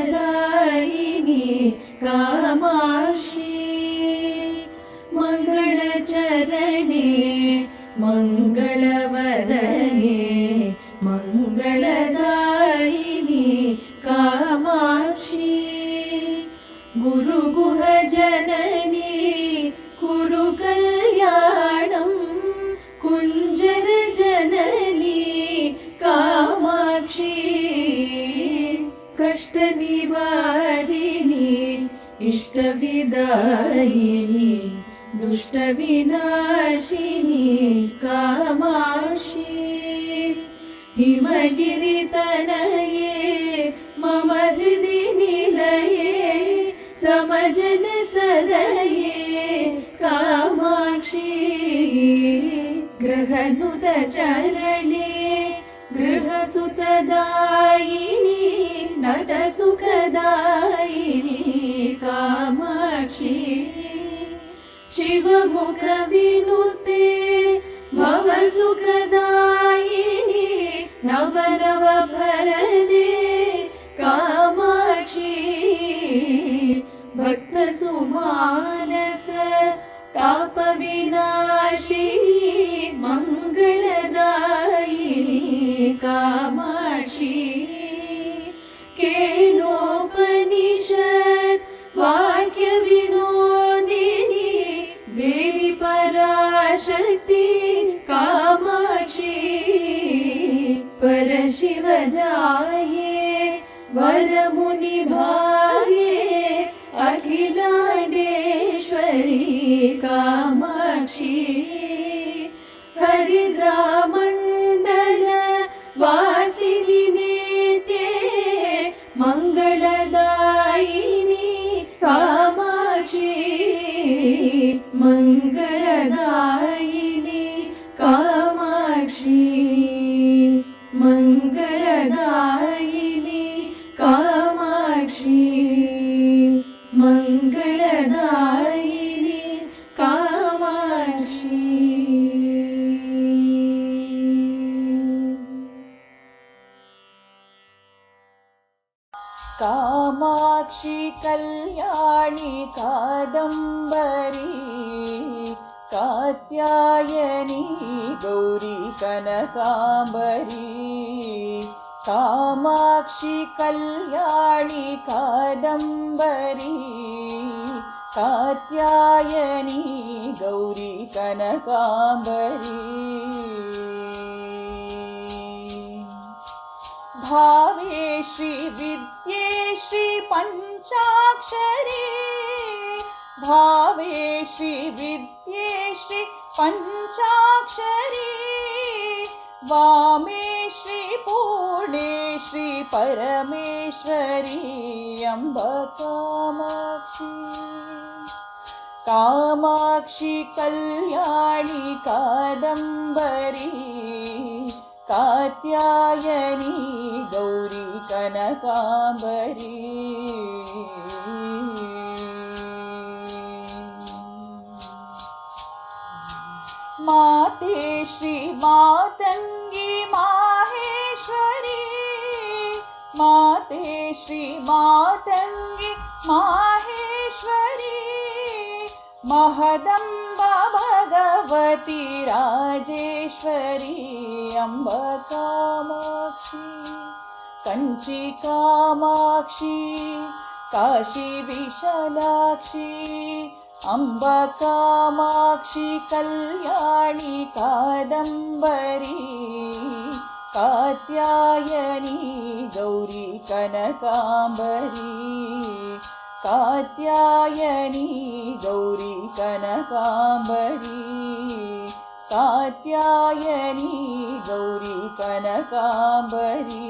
ಮಂಗಳದಾಯಿನಿ ಕಾಮಾಕ್ಷಿ ಮಂಗಳಚರಣೆ ಮಂಗಳವದನೆ ಮಂಗಳದಾಯಿನಿ ಕಾಮಾಕ್ಷಿ ಗುರುಗುಹ ಜನನಿ ಕುರು ಕಲ್ಯಾಣಂ ಕುಂಜರ ಜನನಿ ಕಾಮಾಕ್ಷಿ ಕಷ್ಟ ನಿವಾರಿಣಿ ಇಷ್ಟ ವಿದಾಯಿನಿ ದುಷ್ಟ ವಿನಾಶಿನಿ ಕಾಮಾಕ್ಷಿ ಹಿಮಗಿರಿ ತನಯೇ ಮಮ ಹೃದಯ ನಿಲಯೇ ಸಮಜನ ಸದಯೇ ಕಾಮಾಕ್ಷಿ ಗ್ರಹನುತ ಚರಣೆ ಗೃಹಸುತದಾಯಿನಿ ನತ ಸುಖದಾಯಿನಿ ಕಾಮಾಕ್ಷಿ ಶಿವಮುಖ ವಿನುತೆ ಭವ ಸುಖದಾಯಿನಿ ನವನವ ಫಲದೆ ಕಾಮಾಕ್ಷಿ ಭಕ್ತ ಸುಮಾನಸ ತಾಪ ವಿನಾಶಿನಿ ಮಂಗಳದಾಯಿನಿ ಕಾಮಾಕ್ಷಿ ಕೇನೋಪನಿಷತ್ ವಾಕ್ಯ ವಿನೋದಿನಿ ದೇವಿ ಪರಾಶಕ್ತಿ ಕಾಮಾಕ್ಷಿ ಪರಶಿವ ಜಾಯೇ ವರಮುನಿ ಭಾಗ್ಯೇ ಅಖಿಲಾಂಡೇಶ್ವರಿ ಕಾಮಾಕ್ಷಿ ಹರಿದ್ರಾಮಂಡಲ ವಾಸಿನಿ ನೇತ್ಯೆ ಮಂಗಳದಾಯಿನಿ ಕಾಮಾಕ್ಷಿ ಮಂಗಳದಾಯಿನಿ ಕಾಮಾಕ್ಷಿ ಮಂಗಳದಾಯಿನಿ ಕಾಮಾಕ್ಷಿ ಮಂಗಳದಾಯಿನಿ ಕಾಮಾಕ್ಷಿ ಕಾಮಾಕ್ಷಿ ಕಲ್ಯಾಣಿ ಕಾದಂಬರಿ ಕಾತ್ಯಾಯನಿ ಗೌರಿ ಕನಕಾಂಬರಿ ಕಾಮಾಕ್ಷಿ ಕಲ್ಯಾಣಿ ಕಾದಂಬರಿ ಕಾತ್ಯಾಯನಿ ಗೌರಿ ಕನಕಾಂಬರಿ ಭಾವೇ ಶ್ರೀ ವಿದ್ಯೆ ಶ್ರೀ ಪಂಚಾಕ್ಷರಿ ಭಾವೇ ಶ್ರೀ ವಿದ್ಯೆ ಶ್ರೀ ಪಂಚಾಕ್ಷರಿ ವಾಮೇ ಶ್ರೀ ಪೂರ್ಣೆ ಶ್ರೀ ಪರಮೇಶ್ವರಿ ಅಂಬ ಕಾಮಾಕ್ಷಿ ಕಾಮಾಕ್ಷಿ ಕಲ್ಯಾಣಿ ಕಾದಂಬರಿ ಕಾತ್ಯಾಯನಿ ಗೌರಿ ಕನಕಾಂಬರಿ ಮಾತೆ ಶ್ರೀ ಮಾತಂಗಿ ಮಾಹೇಶ್ವರಿ ಮಾತೆ ಶ್ರೀ ಮಾತಂಗಿ ಮಾಹೇಶ್ವರಿ ಮಹದಂಬ ಭಗವತಿ ರಾಜೇಶ್ವರಿ ಅಂಬ ಕಾಮಾಕ್ಷಿ ಕಂಚಿ ಕಾಮಾಕ್ಷಿ ಕಾಶಿ ವಿಶಾಲಾಕ್ಷಿ ಅಂಬ ಕಾಮಾಕ್ಷಿ ಕಲ್ಯಾಣಿ ಕಾದಂಬರಿ ಕಾತ್ಯಾಯನಿ ಗೌರಿ ಕನಕಾಂಬರಿ ಕಾತ್ಯಾಯನಿ ಗೌರಿ ಕನಕಾಂಬರಿ ಕಾತ್ಯಾಯನಿ ಗೌರಿ ಕನಕಾಂಬರಿ